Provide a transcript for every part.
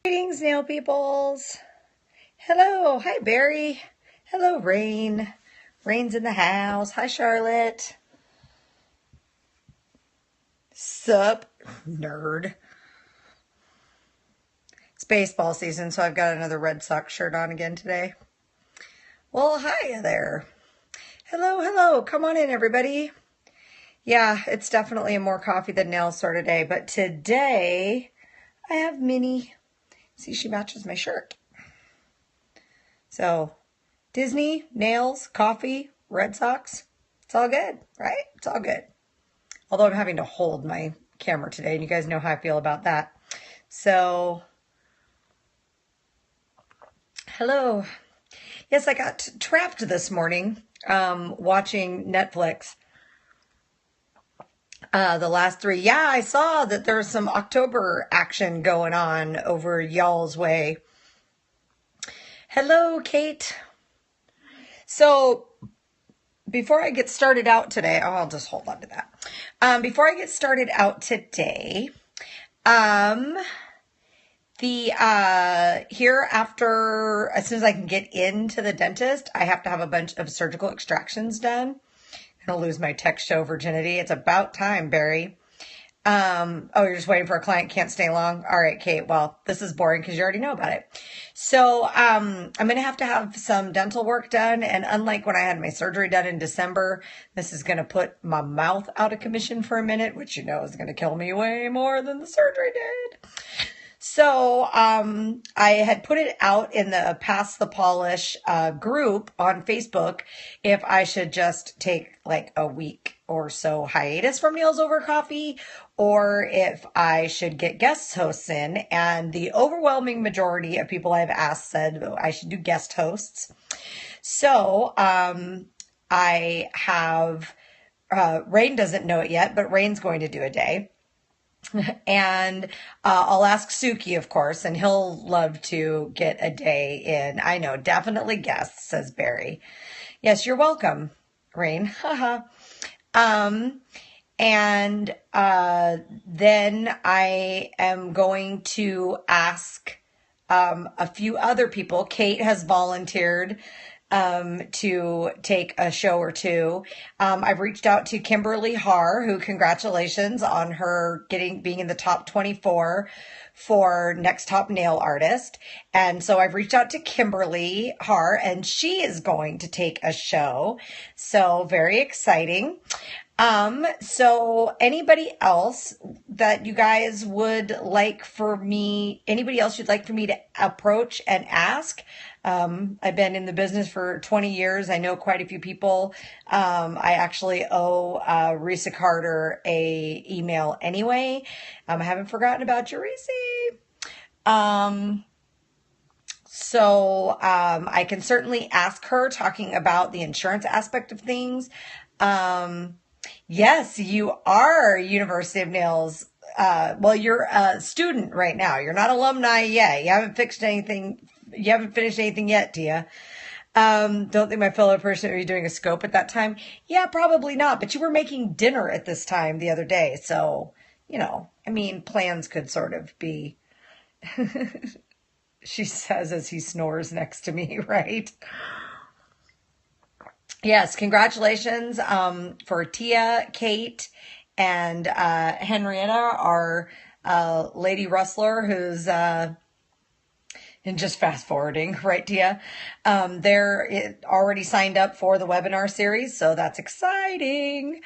Greetings, nail peoples. Hello. Hi, Barry. Hello, Rain. Rain's in the house. Hi, Charlotte. Sup, nerd. It's baseball season, so I've got another Red Sox shirt on again today. Well, hi there. Hello, hello. Come on in, everybody. Yeah, it's definitely a more coffee than nails sort of day, but today I have Minnie. See, she matches my shirt. So, Disney, nails, coffee, Red Sox. It's all good, right? It's all good. Although I'm having to hold my camera today, and you guys know how I feel about that. So, hello. Yes, I got trapped this morning watching Netflix. The last three. Yeah, I saw that there's some October action going on over y'all's way. Hello, Kate. So, before I get started out today, I'll just hold on to that. Before I get started out today, here after, as soon as I can get into the dentist, I have to have a bunch of surgical extractions done. I'm gonna lose my text show virginity. It's about time, Barry. Oh, you're just waiting for a client, can't stay long. All right, Kate. Well, this is boring because you already know about it. So, I'm going to have some dental work done. And unlike when I had my surgery done in December, this is going to put my mouth out of commission for a minute, which you know is going to kill me way more than the surgery did. So, I had put it out in the Pass the Polish group on Facebook if I should just take like a week or so hiatus from Meals Over Coffee, or if I should get guest hosts in. And the overwhelming majority of people I've asked said I should do guest hosts. So, I have, Rain doesn't know it yet, but Rain's going to do a day. And I'll ask Suki, of course, and he'll love to get a day in. I know, definitely guests, says Barry. Yes, you're welcome, Rain. Haha. And then I am going to ask a few other people. Kate has volunteered to take a show or two. I've reached out to Kimberly Har, who congratulations on her being in the top 24 for next top nail artist. And so I've reached out to Kimberly Har, and she is going to take a show. So very exciting. So anybody else that you guys would like for me, anybody else you'd like for me to approach and ask? I've been in the business for 20 years. I know quite a few people. I actually owe Risa Carter a email anyway. I haven't forgotten about you, Risa. So I can certainly ask her, talking about the insurance aspect of things. Yes, you are University of Nails. Well, you're a student right now. You're not alumni yet. You haven't finished anything yet, do you? Don't think my fellow person would be doing a scope at that time. Yeah, probably not. But you were making dinner at this time the other day. So, you know, I mean, plans could sort of be, she says as he snores next to me, right? Yes, congratulations for Tia, Kate, and Henrietta, our lady rustler, who's and just fast forwarding, right, Tia? They're already signed up for the webinar series, so that's exciting.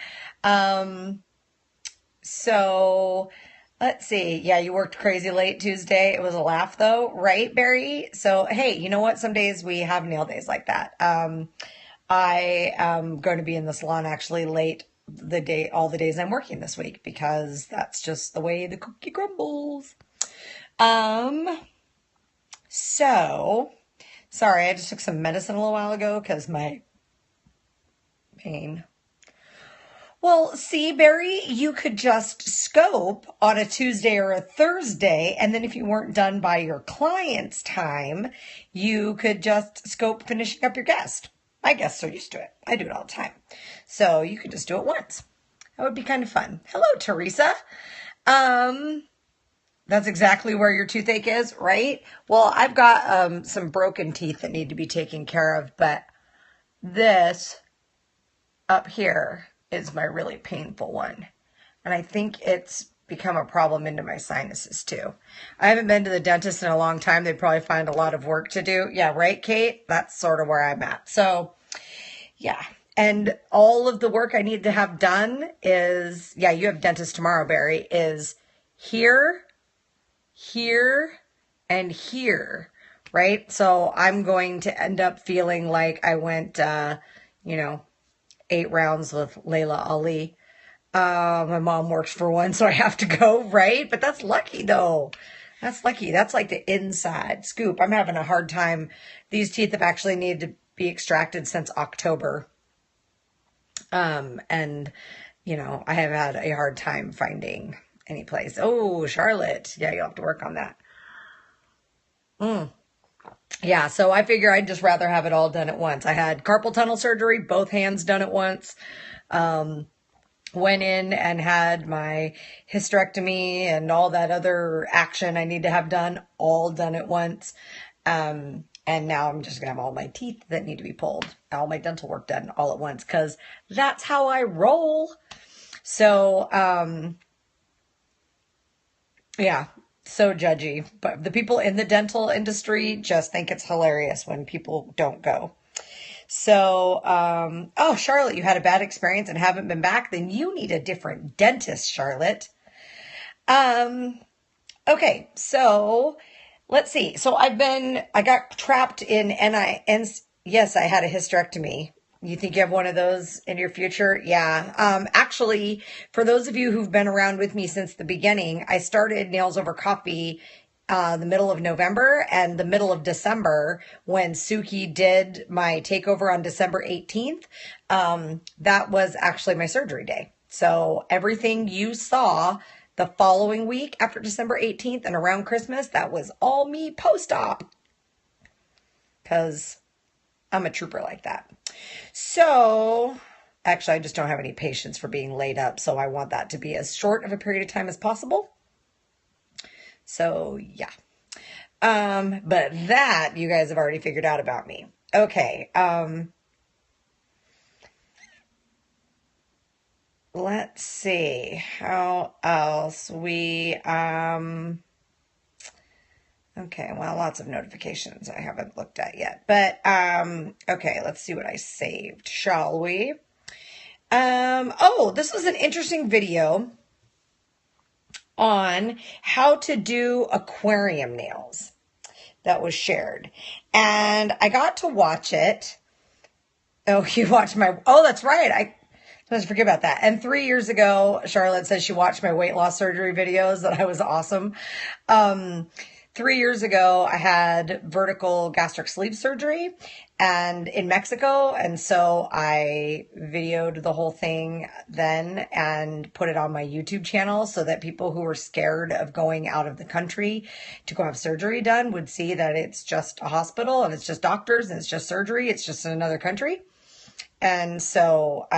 So let's see. Yeah, you worked crazy late Tuesday. It was a laugh though, right, Barry? So hey, you know what? Some days we have nail days like that. I am going to be in the salon actually late all the days I'm working this week, because that's just the way the cookie crumbles. So sorry, I just took some medicine a little while ago because my pain. Well, see, Barry, you could just scope on a Tuesday or a Thursday, and then if you weren't done by your client's time, you could just scope finishing up your guest. My guests are used to it. I do it all the time. So you could just do it once. That would be kind of fun. Hello, Teresa. That's exactly where your toothache is, right? Well, I've got some broken teeth that need to be taken care of, but this up here is my really painful one. And I think it's become a problem into my sinuses too. I haven't been to the dentist in a long time. They probably find a lot of work to do. Yeah, right, Kate? That's sort of where I'm at. So, yeah. And all of the work I need to have done is, yeah, you have dentist tomorrow, Barry, is here, here, and here, right? So I'm going to end up feeling like I went, 8 rounds with Layla Ali. My mom works for one, so I have to go, right? But that's lucky though. That's lucky. That's like the inside scoop. I'm having a hard time. These teeth have actually needed to be extracted since October. And I have had a hard time finding any place. Oh, Charlotte. Yeah, you'll have to work on that. Yeah, so I figure I'd just rather have it all done at once. I had carpal tunnel surgery, both hands done at once. Went in and had my hysterectomy and all that other action I need to have done, all done at once. And now I'm just gonna have all my teeth that need to be pulled, all my dental work done all at once, because that's how I roll. So, yeah, so judgy. But the people in the dental industry just think it's hilarious when people don't go. So, oh, Charlotte, you had a bad experience and haven't been back. Then you need a different dentist, Charlotte. Okay, so let's see. So I got trapped in and yes, I had a hysterectomy. You think you have one of those in your future? Yeah. Actually, for those of you who've been around with me since the beginning, I started Nails Over Coffee the middle of November and the middle of December when Suki did my takeover on December 18th. That was actually my surgery day. So everything you saw the following week after December 18th and around Christmas, that was all me post-op. Because I'm a trooper like that. So actually, I just don't have any patience for being laid up. So I want that to be as short of a period of time as possible. So yeah. But that you guys have already figured out about me. Okay. Let's see how else okay, well, lots of notifications I haven't looked at yet, but, okay, let's see what I saved, shall we? Oh, this was an interesting video on how to do aquarium nails that was shared. And I got to watch it. Oh, you watched oh, that's right. Let's forget about that. And 3 years ago, Charlotte says she watched my weight loss surgery videos, that I was awesome. 3 years ago, I had vertical gastric sleeve surgery and in Mexico. And so I videoed the whole thing then and put it on my YouTube channel so that people who were scared of going out of the country to go have surgery done would see that it's just a hospital and it's just doctors and it's just surgery. It's just in another country. And so,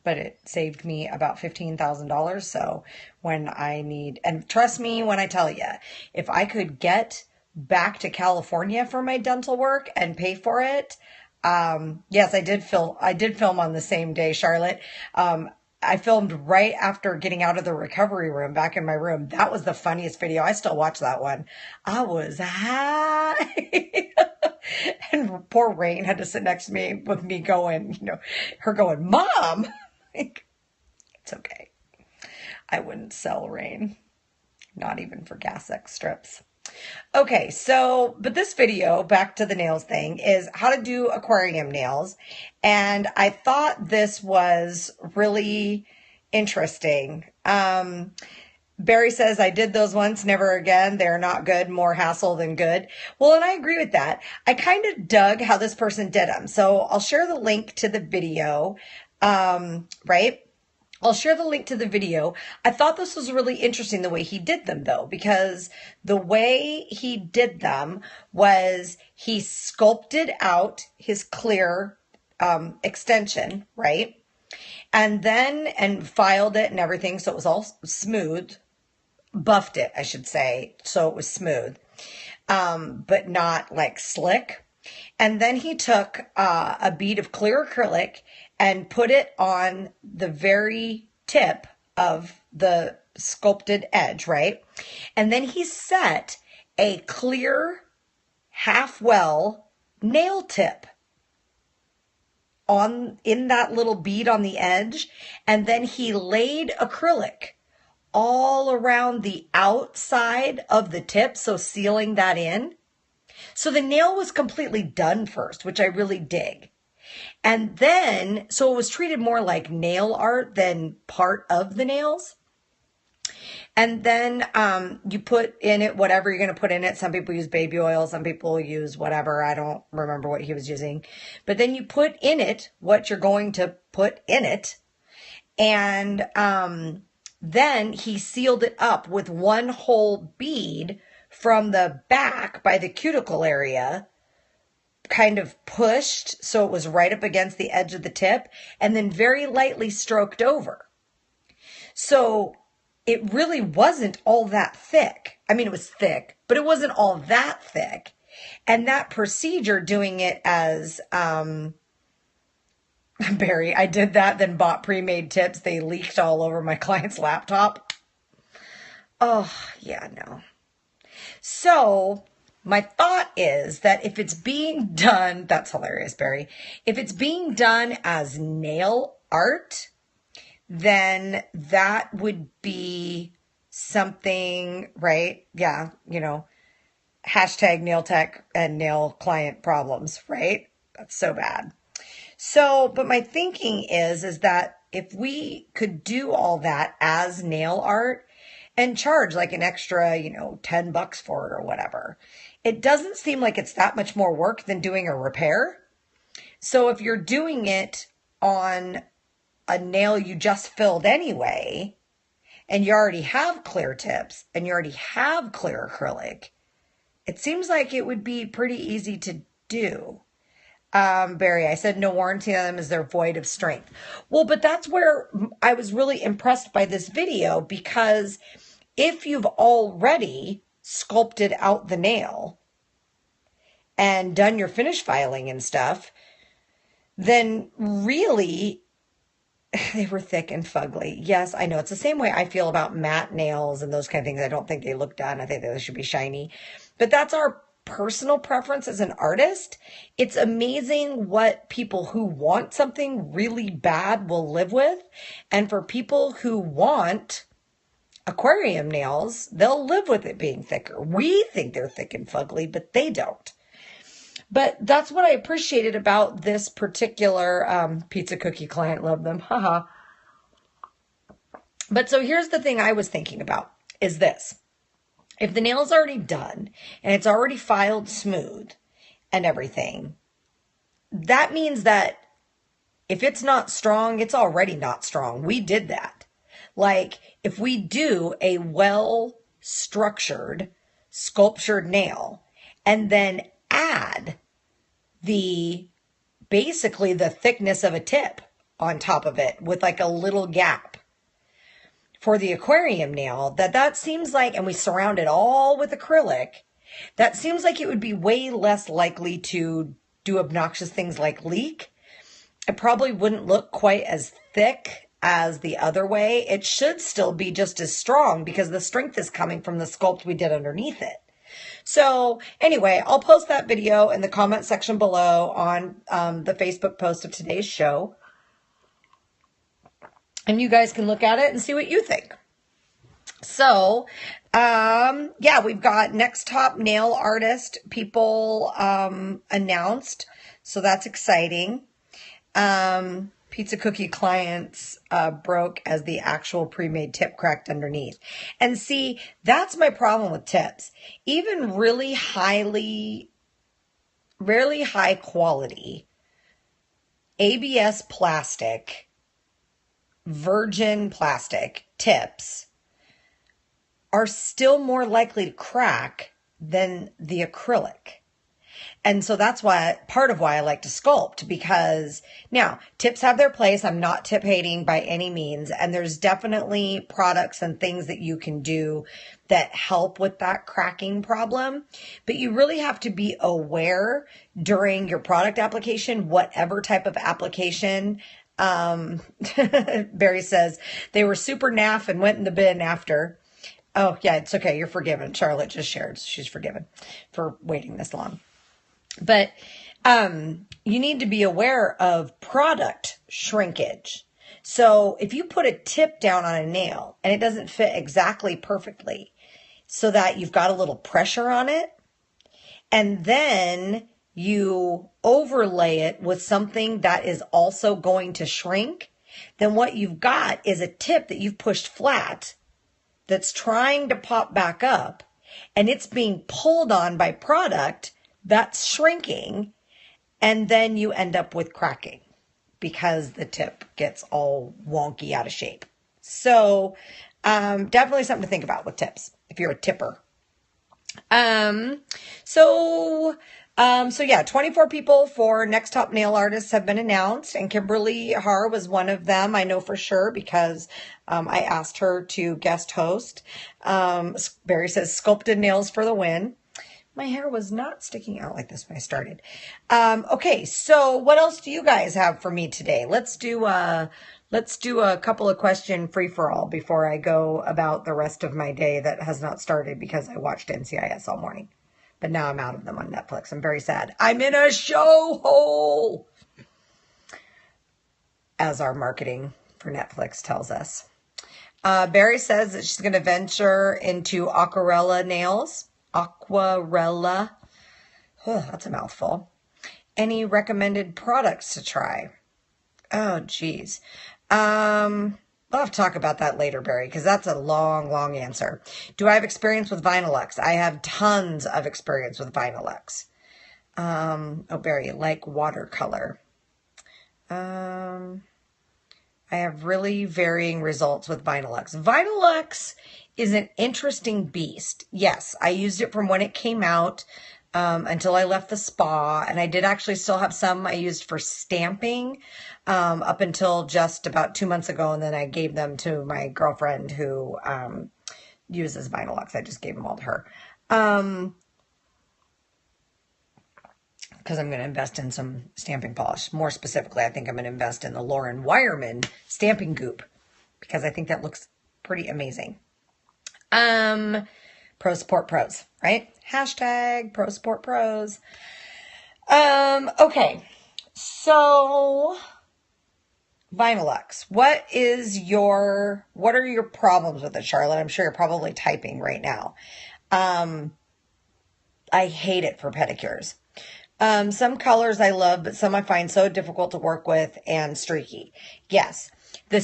but it saved me about $15,000. So when I need, and trust me when I tell you, if I could get back to California for my dental work and pay for it, yes, I did film on the same day, Charlotte. I filmed right after getting out of the recovery room back in my room. That was the funniest video. I still watch that one. I was high. And poor Rain had to sit next to me with me going, her going, Mom. It's okay. I wouldn't sell Rain. Not even for gas X strips. Okay, so, but this video, back to the nails thing, is how to do aquarium nails. And I thought this was really interesting. Barry says, I did those once, never again. They're not good, more hassle than good. Well, and I agree with that. I kind of dug how this person did them. So I'll share the link to the video, right? I'll share the link to the video. I thought this was really interesting the way he did them though, because the way he did them was he sculpted out his clear extension, right? And filed it and everything. So it was all smooth. buffed it, I should say, so it was smooth, but not like slick. And then he took a bead of clear acrylic and put it on the very tip of the sculpted edge, right? And then he set a clear half well nail tip in that little bead on the edge, and then he laid acrylic all around the outside of the tip, so sealing that in. So the nail was completely done first, which I really dig. And then, so it was treated more like nail art than part of the nails. And then you put in it whatever you're going to put in it. Some people use baby oil. Some people use whatever. I don't remember what he was using. But then you put in it what you're going to put in it. And then he sealed it up with one whole bead from the back by the cuticle area, kind of pushed so it was right up against the edge of the tip, and then very lightly stroked over. So it really wasn't all that thick. I mean, it was thick, but it wasn't all that thick. And that procedure, doing it as, Barry, I did that, then bought pre-made tips. They leaked all over my client's laptop. Oh, yeah, no. So my thought is that if it's being done, that's hilarious, Barry. If it's being done as nail art, then that would be something, right? Yeah, hashtag nail tech and nail client problems, right? That's so bad. So, but my thinking is that if we could do all that as nail art and charge like an extra, $10 for it or whatever, it doesn't seem like it's that much more work than doing a repair. So if you're doing it on a nail you just filled anyway, and you already have clear tips and you already have clear acrylic, it seems like it would be pretty easy to do. Barry, I said no warranty on them as they're void of strength. Well, but that's where I was really impressed by this video, because if you've already sculpted out the nail and done your finish filing and stuff, then really they were thick and fugly. Yes, I know. It's the same way I feel about matte nails and those kind of things. I don't think they look done. I think they should be shiny. But that's our personal preference as an artist. It's amazing what people who want something really bad will live with. And for people who want aquarium nails, they'll live with it being thicker. We think they're thick and fugly, but they don't. But that's what I appreciated about this particular pizza cookie client. Love them. Haha. But so here's the thing I was thinking about is this. If the nail's already done and it's already filed smooth and everything, that means that if it's not strong, it's already not strong. We did that. Like if we do a well-structured, sculptured nail and then add basically the thickness of a tip on top of it with like a little gap for the aquarium nail, that seems like, and we surround it all with acrylic, that seems like it would be way less likely to do obnoxious things like leak. It probably wouldn't look quite as thick as the other way. It should still be just as strong because the strength is coming from the sculpt we did underneath it. So anyway, I'll post that video in the comment section below on the Facebook post of today's show. And you guys can look at it and see what you think. So, yeah, we've got next top nail artist people announced. So that's exciting. Pizza cookie clients broke as the actual pre-made tip cracked underneath. And see, that's my problem with tips. Even really high quality ABS plastic, virgin plastic tips are still more likely to crack than the acrylic. And so that's part of why I like to sculpt, because now tips have their place. I'm not tip hating by any means. And there's definitely products and things that you can do that help with that cracking problem. But you really have to be aware during your product application, whatever type of application. Barry says they were super naff and went in the bin after. Oh, yeah, it's okay. You're forgiven. Charlotte just shared. She's forgiven for waiting this long. But you need to be aware of product shrinkage. So if you put a tip down on a nail and it doesn't fit exactly perfectly, so that you've got a little pressure on it, and then you overlay it with something that is also going to shrink, then what you've got is a tip that you've pushed flat that's trying to pop back up, and it's being pulled on by product that's shrinking, and then you end up with cracking because the tip gets all wonky out of shape. So definitely something to think about with tips if you're a tipper. So yeah, 24 people for Next Top Nail Artists have been announced, and Kimberly Har was one of them. I know for sure because I asked her to guest host. Barry says sculpted nails for the win. My hair was not sticking out like this when I started. Okay, so what else do you guys have for me today? Let's do a couple of question free-for-all before I go about the rest of my day that has not started because I watched NCIS all morning. But now I'm out of them on Netflix. I'm very sad. I'm in a show hole, as our marketing for Netflix tells us. Barry says that she's going to venture into aquarella nails. Aquarella. Oh, that's a mouthful. Any recommended products to try? Oh, geez. We'll have to talk about that later, Barry, because that's a long, long answer. Do I have experience with Vinylux? I have tons of experience with Vinylux. Oh, Barry, like watercolor. I have really varying results with Vinylux. Vinylux is an interesting beast. Yes, I used it from when it came out until I left the spa, and I did actually still have some I used for stamping up until just about 2 months ago, and then I gave them to my girlfriend who uses Vinylux. I just gave them all to her because I'm going to invest in some stamping polish. More specifically, I think I'm going to invest in the Lauren Wireman stamping goop because I think that looks pretty amazing. Pro support pros, right? Hashtag pro support pros. Okay. So Vinylux, what are your problems with it, Charlotte? I'm sure you're probably typing right now. I hate it for pedicures. Some colors I love, but some I find so difficult to work with and streaky. Yes. The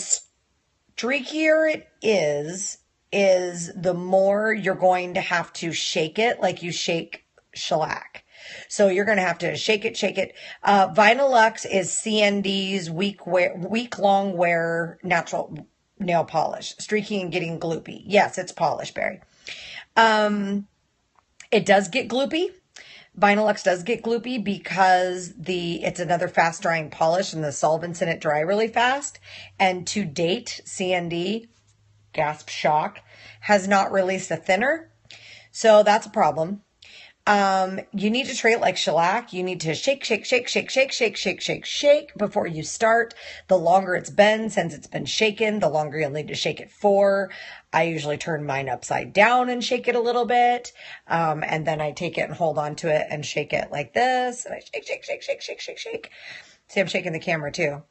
streakier it is the more you're going to have to shake it like you shake shellac. So you're going to have to shake it. Vinylux is CND's week-long wear natural nail polish. Streaky and getting gloopy. Yes, it's polish, Barry. It does get gloopy. Vinylux does get gloopy because it's another fast drying polish and the solvents in it dry really fast. And to date, CND, gasp shock, has not released a thinner. So that's a problem. You need to treat it like shellac. You need to shake before you start. The longer it's been since it's been shaken, the longer you'll need to shake it for. I usually turn mine upside down and shake it a little bit. And then I take it and hold on to it and shake it like this. And I shake. See, I'm shaking the camera too.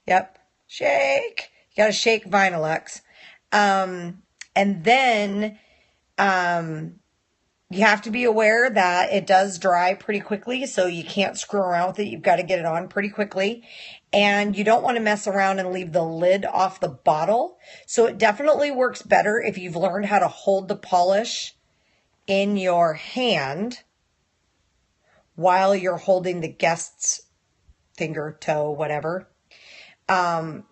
Yep. Shake. You got to shake Vinylux. And then, you have to be aware that it does dry pretty quickly, so you can't screw around with it. You've got to get it on pretty quickly. And you don't want to mess around and leave the lid off the bottle. So it definitely works better if you've learned how to hold the polish in your hand while you're holding the guest's finger, toe, whatever.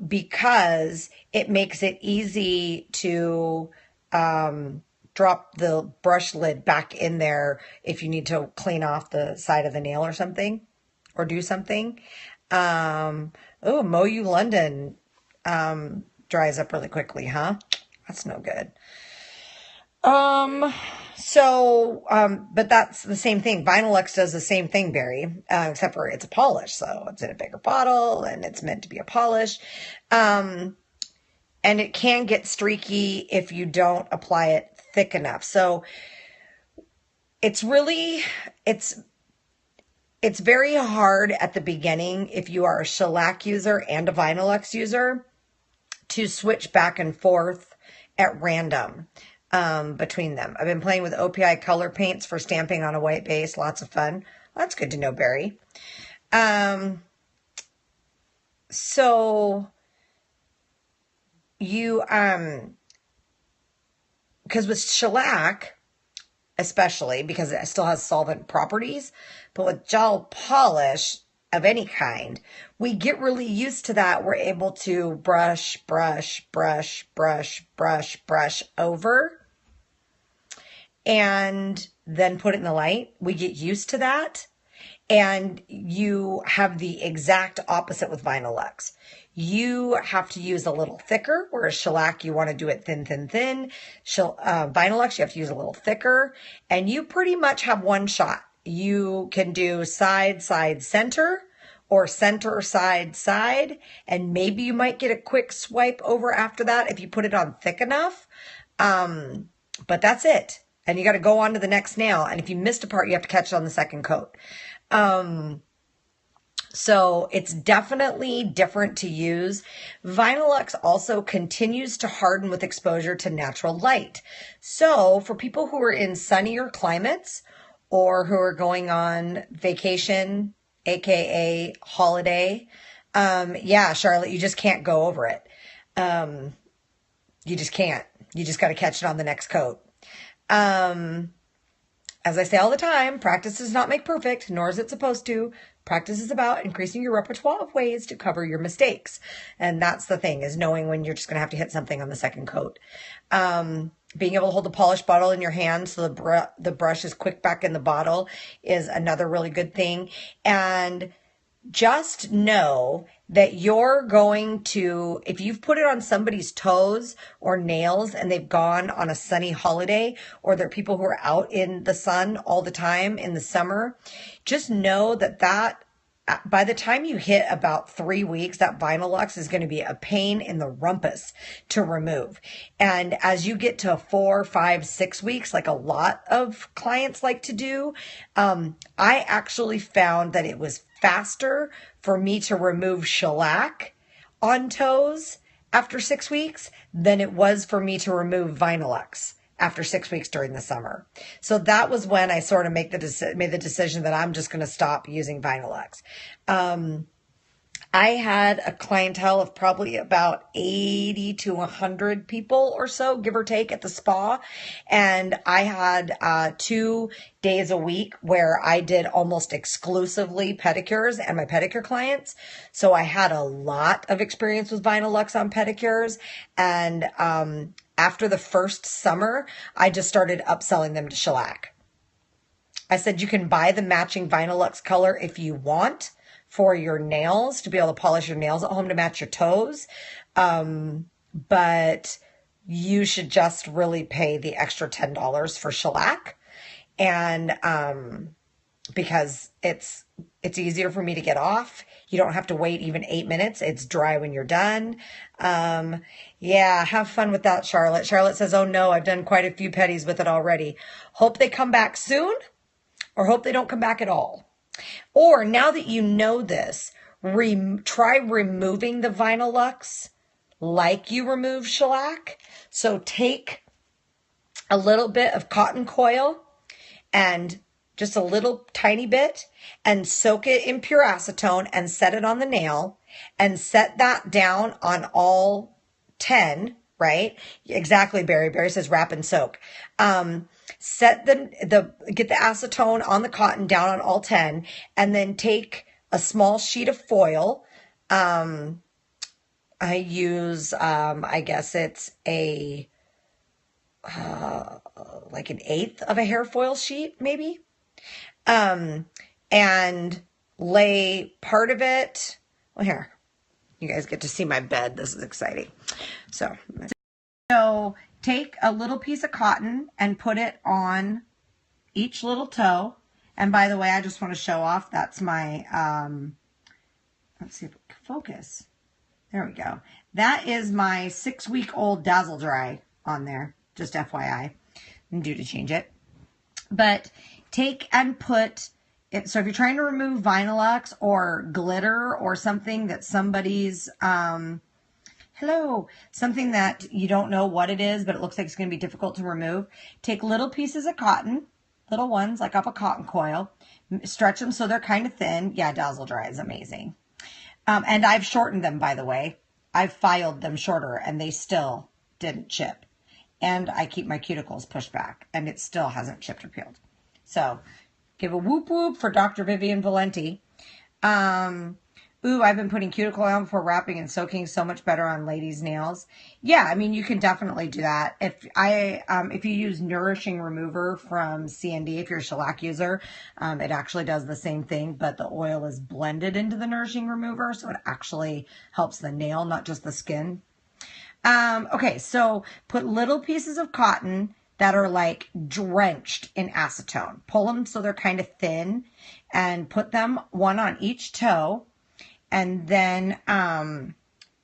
Because it makes it easy to drop the brush lid back in there if you need to clean off the side of the nail or something, or do something. Oh, Mow You London dries up really quickly, huh? That's no good. But that's the same thing. Vinylux does the same thing, Barry, except for it's a polish. So it's in a bigger bottle and it's meant to be a polish. And it can get streaky if you don't apply it thick enough. So it's very hard at the beginning if you are a shellac user and a Vinylux user to switch back and forth at random between them. I've been playing with OPI color paints for stamping on a white base. Lots of fun. Well, that's good to know, Barry. So you, because with shellac, especially because it still has solvent properties, but with gel polish of any kind, we get really used to that. We're able to brush, brush, brush, brush, brush, brush over, and then put it in the light. We get used to that. And you have the exact opposite with Vinylux. You have to use a little thicker, whereas shellac, you want to do it thin, thin, thin. Vinylux, you have to use a little thicker. And you pretty much have one shot. You can do side, side, center, or center, side, side. And maybe you might get a quick swipe over after that if you put it on thick enough. But that's it. And you got to go on to the next nail. And if you missed a part, you have to catch it on the second coat. So it's definitely different to use. Vinylux also continues to harden with exposure to natural light. So for people who are in sunnier climates or who are going on vacation, aka holiday, yeah, Charlotte, you just can't go over it. You just can't. You just got to catch it on the next coat. As I say all the time, practice does not make perfect, nor is it supposed to. Practice is about increasing your repertoire of ways to cover your mistakes. And that's the thing, is knowing when you're just going to have to hit something on the second coat. Being able to hold the polish bottle in your hand so the brush is quick back in the bottle is another really good thing. And just know that you're going to, if you've put it on somebody's toes or nails and they've gone on a sunny holiday, or they're people who are out in the sun all the time in the summer, just know that by the time you hit about 3 weeks, that Vinylux is going to be a pain in the rumpus to remove. And as you get to 4, 5, 6 weeks, like a lot of clients like to do, I actually found that it was faster for me to remove shellac on toes after 6 weeks than it was for me to remove Vinylux after 6 weeks during the summer. So that was when I sort of made the decision that I'm just going to stop using Vinylux. I had a clientele of probably about 80 to 100 people or so, give or take, at the spa. And I had 2 days a week where I did almost exclusively pedicures and my pedicure clients. So I had a lot of experience with Vinylux on pedicures. And after the first summer, I just started upselling them to shellac. I said, you can buy the matching Vinylux color if you want for your nails, to be able to polish your nails at home to match your toes. But you should just really pay the extra $10 for shellac. And because it's easier for me to get off. You don't have to wait even 8 minutes. It's dry when you're done. Yeah, have fun with that, Charlotte. Charlotte says, oh no, I've done quite a few petties with it already. Hope they come back soon, or hope they don't come back at all. Or now that you know this, try removing the Vinylux like you remove shellac. So take a little bit of cotton coil and just a little tiny bit, and soak it in pure acetone and set it on the nail and set that down on all 10, right? Exactly, Barry. Barry says wrap and soak. Get the acetone on the cotton down on all 10, and then take a small sheet of foil. I use, I guess it's a like an eighth of a hair foil sheet, maybe. And lay part of it, well, here, you guys get to see my bed. This is exciting. So take a little piece of cotton and put it on each little toe. And by the way, I just want to show off, that's my, let's see if it can focus. There we go. That is my 6-week-old Dazzle Dry on there, just FYI. I'm due to change it. But take and put it, so if you're trying to remove Vinylux or glitter or something that somebody's, something that you don't know what it is, but it looks like it's going to be difficult to remove, take little pieces of cotton, little ones, like off a cotton coil, stretch them so they're kind of thin. Yeah, Dazzle Dry is amazing. And I've shortened them, by the way. I've filed them shorter and they still didn't chip. And I keep my cuticles pushed back and it still hasn't chipped or peeled. So give a whoop whoop for Dr. Vivian Valenti. Ooh, I've been putting cuticle oil before wrapping and soaking, so much better on ladies' nails. Yeah, I mean, you can definitely do that. If you use Nourishing Remover from CND, if you're a shellac user, it actually does the same thing, but the oil is blended into the Nourishing Remover, so it actually helps the nail, not just the skin. Okay, so put little pieces of cotton that are like drenched in acetone. Pull them so they're kind of thin and put them one on each toe. And then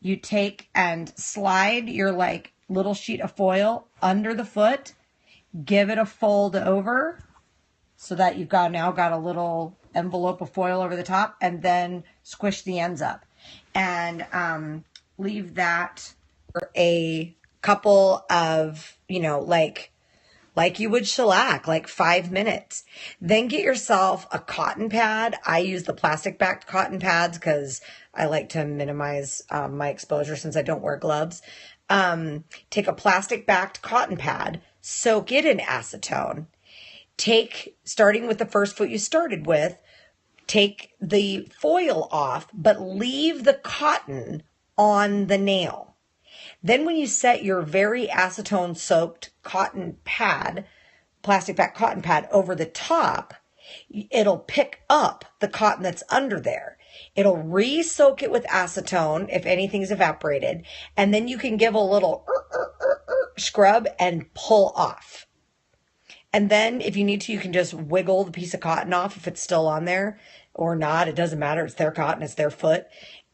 you take and slide your like little sheet of foil under the foot, give it a fold over so that you've now got a little envelope of foil over the top, and then squish the ends up and leave that for a couple of, like you would shellac, like 5 minutes. Then get yourself a cotton pad. I use the plastic backed cotton pads because I like to minimize my exposure since I don't wear gloves. Take a plastic backed cotton pad, soak it in acetone. Starting with the first foot you started with, take the foil off, but leave the cotton on the nail. Then when you set your very acetone soaked cotton pad, plastic back cotton pad over the top, it'll pick up the cotton that's under there. It'll re-soak it with acetone if anything's evaporated, and then you can give a little scrub and pull off. And then if you need to, you can just wiggle the piece of cotton off if it's still on there or not. It doesn't matter. It's their cotton. It's their foot.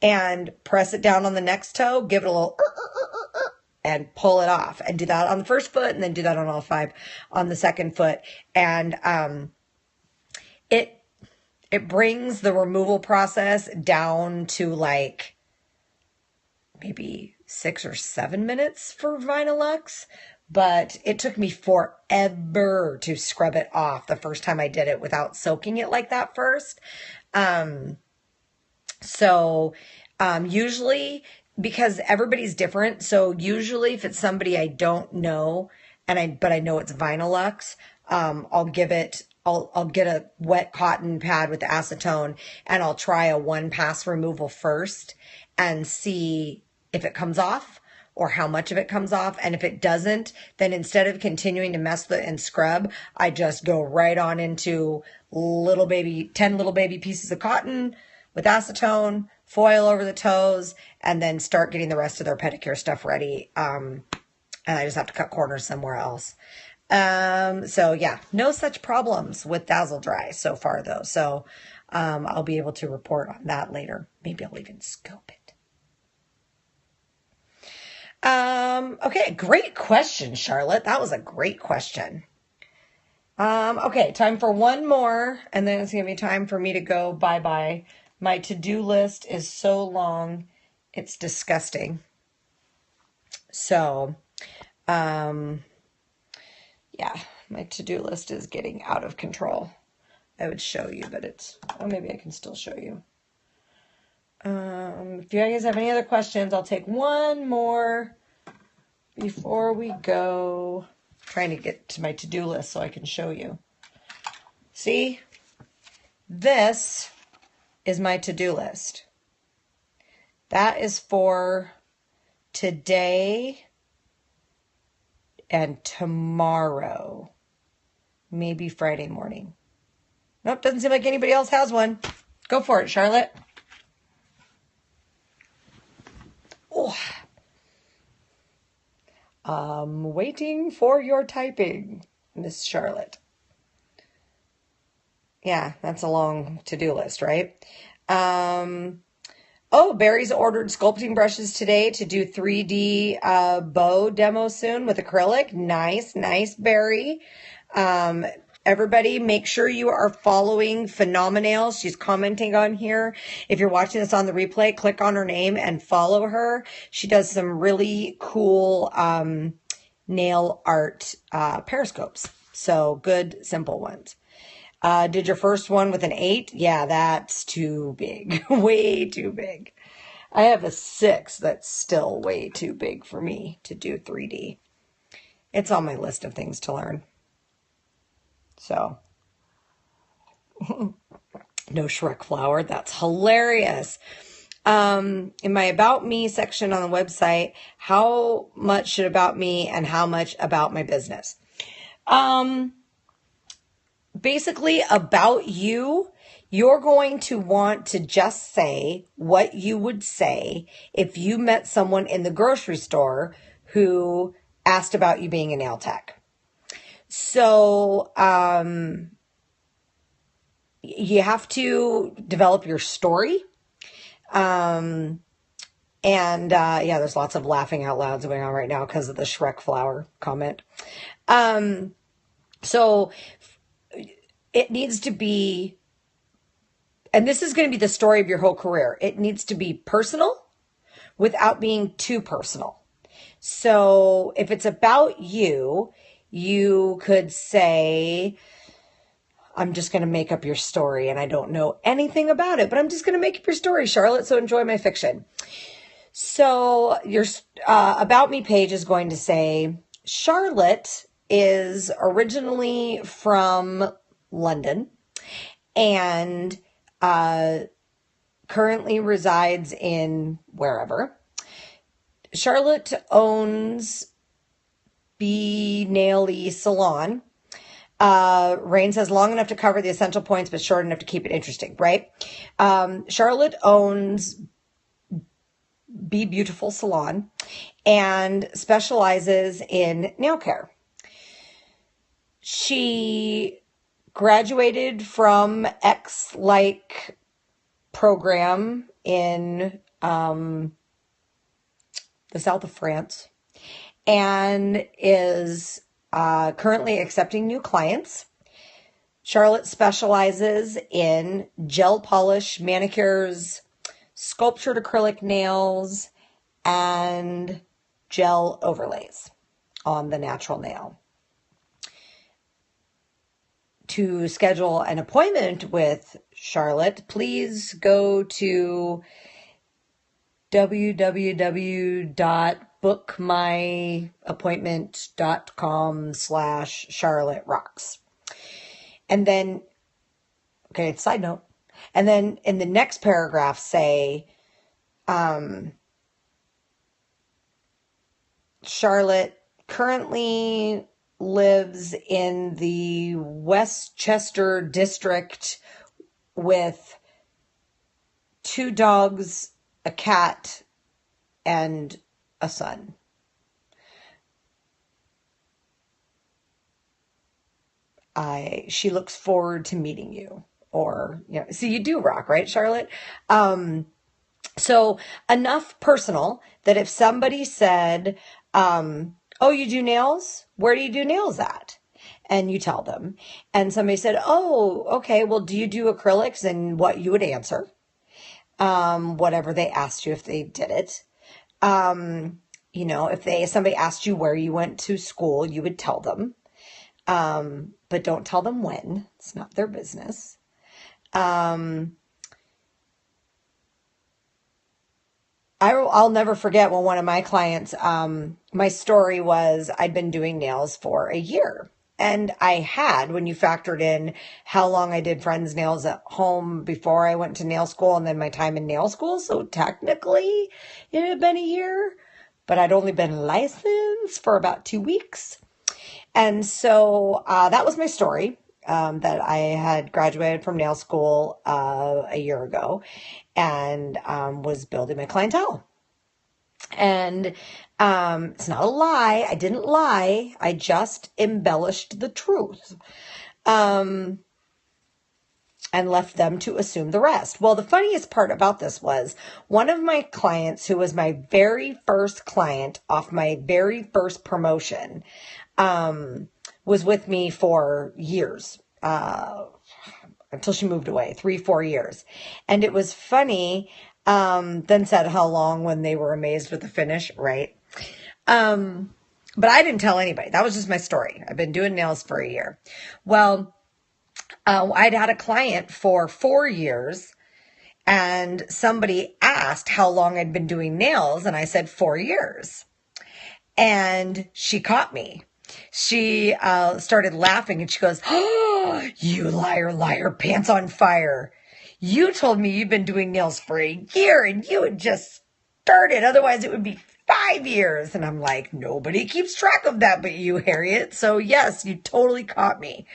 And press it down on the next toe. Give it a little and pull it off. And do that on the first foot and then do that on all 5 on the second foot. And it brings the removal process down to like maybe 6 or 7 minutes for Vinylux. But it took me forever to scrub it off the first time I did it without soaking it like that first. Usually, because everybody's different, so usually if it's somebody I don't know, but I know it's Vinylux, I'll get a wet cotton pad with acetone and I'll try a 1-pass removal first and see if it comes off or how much of it comes off. And if it doesn't, then instead of continuing to mess with it and scrub, I just go right on into 10 little baby pieces of cotton with acetone, foil over the toes, and then start getting the rest of their pedicure stuff ready. And I just have to cut corners somewhere else. So yeah, no such problems with Dazzle Dry so far though. So, I'll be able to report on that later. Maybe I'll even scope it. Okay, great question, Charlotte. That was a great question. Okay, time for one more, and then it's going to be time for me to go bye-bye. My to-do list is so long, it's disgusting. So, yeah, my to-do list is getting out of control. I would show you, but maybe I can still show you. If you guys have any other questions, I'll take one more before we go. I'm trying to get to my to-do list so I can show you. See? This is my to-do list. That is for today and tomorrow, maybe Friday morning. Nope, doesn't seem like anybody else has one. Go for it, Charlotte. Oh, I'm waiting for your typing, Miss Charlotte. Yeah, that's a long to-do list, right? Oh, Barry's ordered sculpting brushes today to do 3D bow demo soon with acrylic. Nice, nice, Barry. Everybody, make sure you are following Phenomenal. She's commenting on here. If you're watching this on the replay, click on her name and follow her. She does some really cool nail art periscopes. So good, simple ones. Did your first one with an 8? Yeah, that's too big. Way too big. I have a 6 that's still way too big for me to do 3D. It's on my list of things to learn. So, no Shrek flower. That's hilarious. In my About Me section on the website, how much should about me and how much about my business? Basically, about you, you're going to want to just say what you would say if you met someone in the grocery store who asked about you being a nail tech. So, you have to develop your story. Yeah, there's lots of laughing out louds going on right now because of the Shrek flower comment. So it needs to be, and this is going to be the story of your whole career. It needs to be personal without being too personal. So if it's about you, you could say, I'm just going to make up your story and I don't know anything about it, but I'm just going to make up your story, Charlotte, so enjoy my fiction. So your About Me page is going to say, Charlotte is originally from London and currently resides in wherever. Charlotte owns B Naily Salon. Rain says long enough to cover the essential points, but short enough to keep it interesting, right? Charlotte owns Be Beautiful Salon and specializes in nail care. She graduated from X-like program in the south of France and is currently accepting new clients. Charlotte specializes in gel polish, manicures, sculptured acrylic nails, and gel overlays on the natural nail. To schedule an appointment with Charlotte, please go to www.bookmyappointment.com/Charlotte Rocks. And then, okay, side note. And then in the next paragraph say, Charlotte currently lives in the Westchester district with 2 dogs, a cat, and a son. She looks forward to meeting you. Or, you know, so you do rock, right, Charlotte? So enough personal that if somebody said, oh, you do nails? Where do you do nails at? And you tell them. And somebody said, oh, okay, well, do you do acrylics? And what you would answer, whatever they asked you if they did it. You know, if somebody asked you where you went to school, you would tell them. But don't tell them when. It's not their business. I'll never forget when one of my clients, my story was I'd been doing nails for a year. And I had, when you factored in how long I did friends' nails at home before I went to nail school and then my time in nail school. So technically it had been a year, but I'd only been licensed for about 2 weeks. And so that was my story, that I had graduated from nail school a year ago and was building my clientele. And it's not a lie. I didn't lie. I just embellished the truth. And left them to assume the rest. Well, the funniest part about this was one of my clients, who was my very first client off my very first promotion, was with me for years, until she moved away, 3-4 years. And it was funny, then said how long when they were amazed with the finish, right? But I didn't tell anybody. That was just my story. I've been doing nails for a year. Well, I'd had a client for 4 years, and somebody asked how long I'd been doing nails, and I said 4 years. And she caught me. She started laughing, and she goes, "Oh, you liar, liar, pants on fire. You told me you've been doing nails for a year, and you had just started. Otherwise, it would be 5 years." And I'm like, nobody keeps track of that but you, Harriet. So yes, you totally caught me.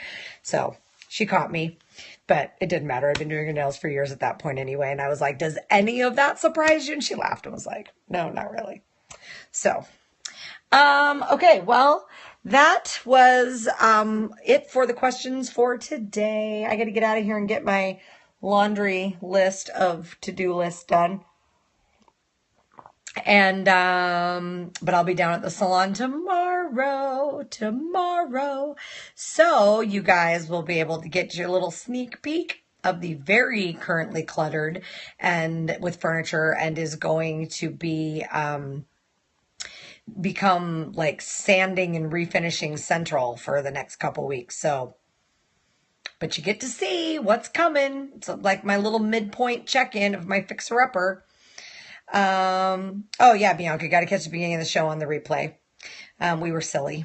So she caught me, but it didn't matter. I've been doing her nails for years at that point anyway. And I was like, does any of that surprise you? And she laughed and was like, no, not really. So, okay, well, that was it for the questions for today. I got to get out of here and get my laundry list of to-do lists done. And, but I'll be down at the salon tomorrow. So you guys will be able to get your little sneak peek of the very currently cluttered and with furniture, and is going to be, become like sanding and refinishing central for the next couple weeks. So, but you get to see what's coming. It's like my little midpoint check-in of my fixer-upper. Oh yeah, Bianca, got to catch the beginning of the show on the replay. We were silly.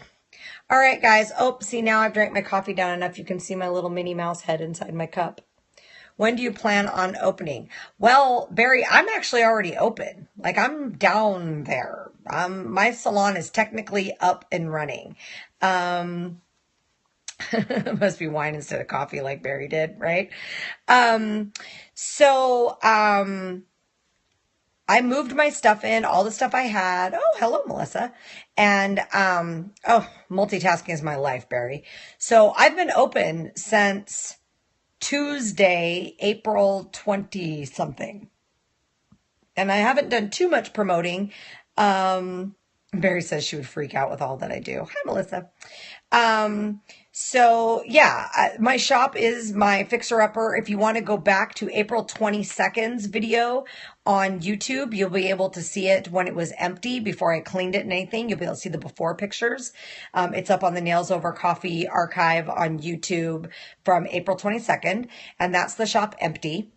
All right, guys. Oh, see, now I've drank my coffee down enough. You can see my little Minnie Mouse head inside my cup. When do you plan on opening? Well, Barry, I'm actually already open. Like, I'm down there. My salon is technically up and running. Must be wine instead of coffee like Barry did, right? I moved my stuff in, all the stuff I had. Oh, hello, Melissa. And, multitasking is my life, Barry. So I've been open since Tuesday, April 20 something. And I haven't done too much promoting. Barry says she would freak out with all that I do. Hi, Melissa. So yeah, my shop is my fixer-upper. If you want to go back to April 22nd's video on YouTube, you'll be able to see it when it was empty before I cleaned it and anything. You'll be able to see the before pictures. It's up on the Nails Over Coffee archive on YouTube from April 22nd, and that's the shop empty.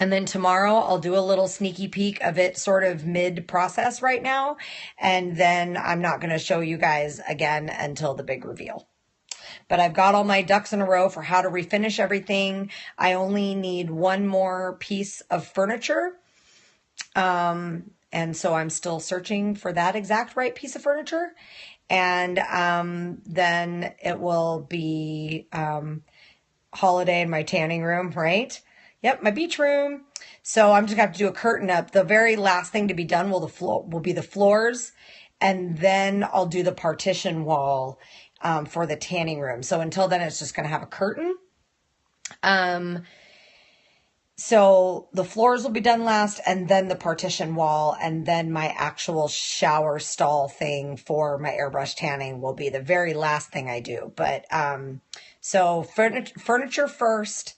And then tomorrow I'll do a little sneaky peek of it sort of mid-process right now. And then I'm not going to show you guys again until the big reveal. But I've got all my ducks in a row for how to refinish everything. I only need one more piece of furniture. And so I'm still searching for that exact right piece of furniture. And then it will be holiday in my tanning room, right? Yep, my beach room. So I'm just going to have to do a curtain up. The very last thing to be done will be the floors. And then I'll do the partition wall for the tanning room. So until then, it's just going to have a curtain. So the floors will be done last, and then the partition wall, and then my actual shower stall thing for my airbrush tanning will be the very last thing I do. But so furniture first,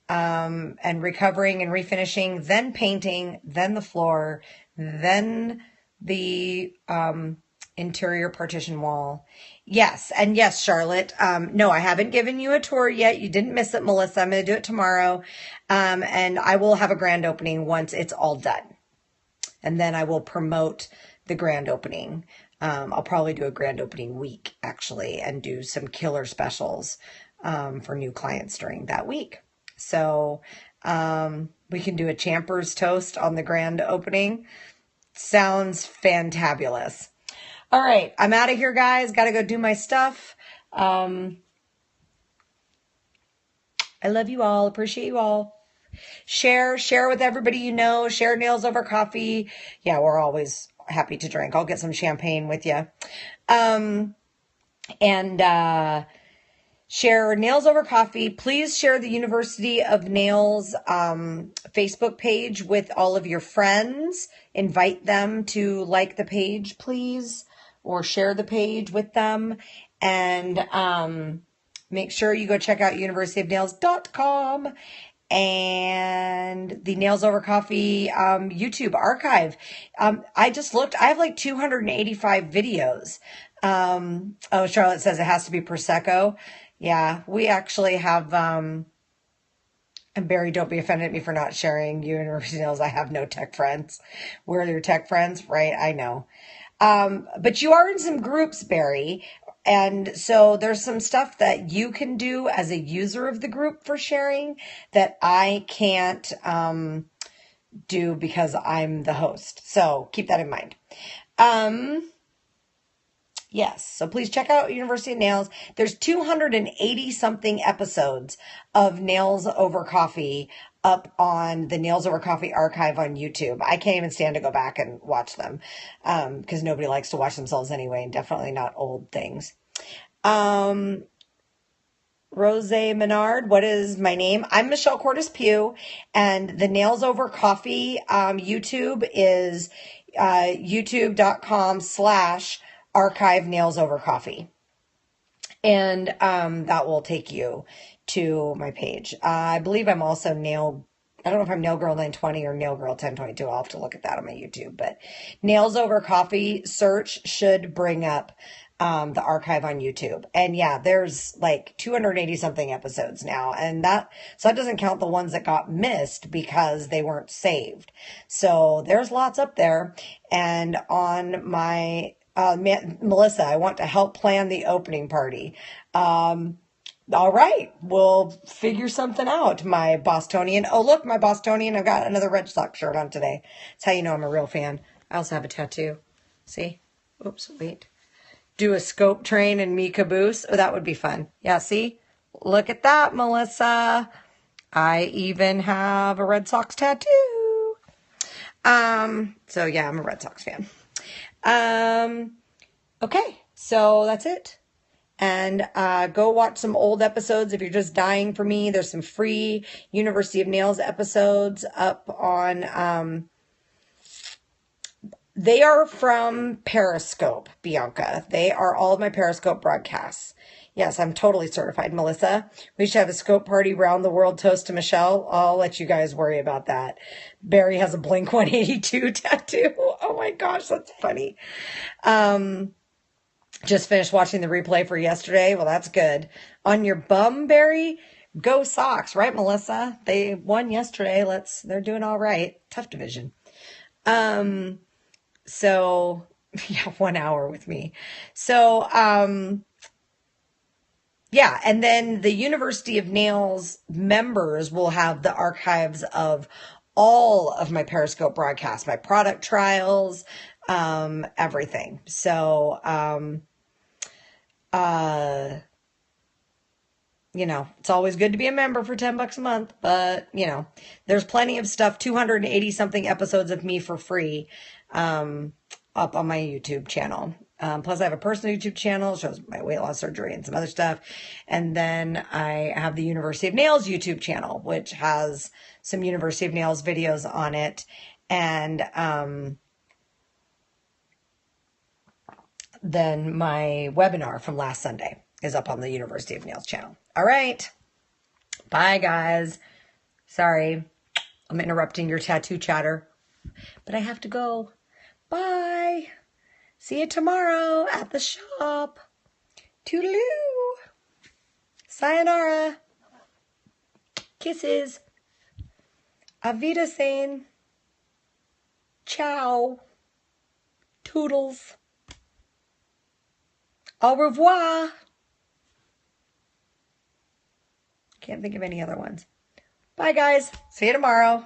and recovering and refinishing, then painting, then the floor, then the interior partition wall. Yes. And yes, Charlotte, no, I haven't given you a tour yet. You didn't miss it, Melissa. I'm going to do it tomorrow. And I will have a grand opening once it's all done. And then I will promote the grand opening. I'll probably do a grand opening week, actually, and do some killer specials for new clients during that week. So we can do a Champer's toast on the grand opening. Sounds fantabulous. All right, I'm out of here, guys. Got to go do my stuff. I love you all. Appreciate you all. Share with everybody you know. Share Nails Over Coffee. Yeah, we're always happy to drink. I'll get some champagne with you. And share Nails Over Coffee. Please share the University of Nails Facebook page with all of your friends. Invite them to like the page, please, or share the page with them. And make sure you go check out universityofnails.com and the Nails Over Coffee YouTube archive. I just looked. I have like 285 videos. Oh, Charlotte says it has to be Prosecco. Yeah, we actually have, and Barry, don't be offended at me for not sharing University Nails. I have no tech friends. We're your tech friends, right? I know. But you are in some groups, Barry. And so there's some stuff that you can do as a user of the group for sharing that I can't do because I'm the host. So keep that in mind. Yes, so please check out University of Nails. There's 280 something episodes of Nails Over Coffee up on the Nails Over Coffee archive on YouTube. I can't even stand to go back and watch them because nobody likes to watch themselves anyway, and definitely not old things. Rose Menard, what is my name? I'm Michelle Cordes Pugh, and the Nails Over Coffee YouTube is youtube.com/archive Nails Over Coffee. And that will take you to my page. I believe I'm also I don't know if I'm Nail Girl 920 or Nail Girl 1022. I'll have to look at that on my YouTube. But Nails Over Coffee search should bring up the archive on YouTube. And yeah, there's like 280 something episodes now. And that doesn't count the ones that got missed because they weren't saved. So there's lots up there. And on my Melissa, I want to help plan the opening party. All right, we'll figure something out. My Bostonian. Oh, look, my Bostonian. I've got another Red Sox shirt on today. That's how you know I'm a real fan. I also have a tattoo. See? Oops, wait. Do a scope train and me caboose. Oh, that would be fun. Yeah, see? Look at that, Melissa. I even have a Red Sox tattoo. So yeah, I'm a Red Sox fan. Okay, so that's it. And go watch some old episodes if you're just dying for me. There's some free University of Nails episodes up on, they are from Periscope, Bianca. They are all of my Periscope broadcasts. Yes, I'm totally certified, Melissa. We should have a scope party round the world toast to Michelle. I'll let you guys worry about that. Barry has a Blink 182 tattoo. Oh my gosh, that's funny. Just finished watching the replay for yesterday. Well, that's good. On your bum, Barry, go Sox, right, Melissa? They won yesterday. They're doing all right. Tough division. So yeah, 1 hour with me. So, yeah. And then the University of Nails members will have the archives of all of my Periscope broadcasts, my product trials, everything. So, it's always good to be a member for $10 a month, but there's plenty of stuff, 280 something episodes of me for free, up on my YouTube channel. Plus I have a personal YouTube channel, shows my weight loss surgery and some other stuff. And then I have the University of Nails YouTube channel, which has some University of Nails videos on it. And, then my webinar from last Sunday is up on the University of Nails channel. All right. Bye, guys. Sorry, I'm interrupting your tattoo chatter, but I have to go. Bye. See you tomorrow at the shop. Toodaloo. Sayonara. Kisses. Auf Wiedersehen. Ciao. Toodles. Au revoir. Can't think of any other ones. Bye, guys. See you tomorrow.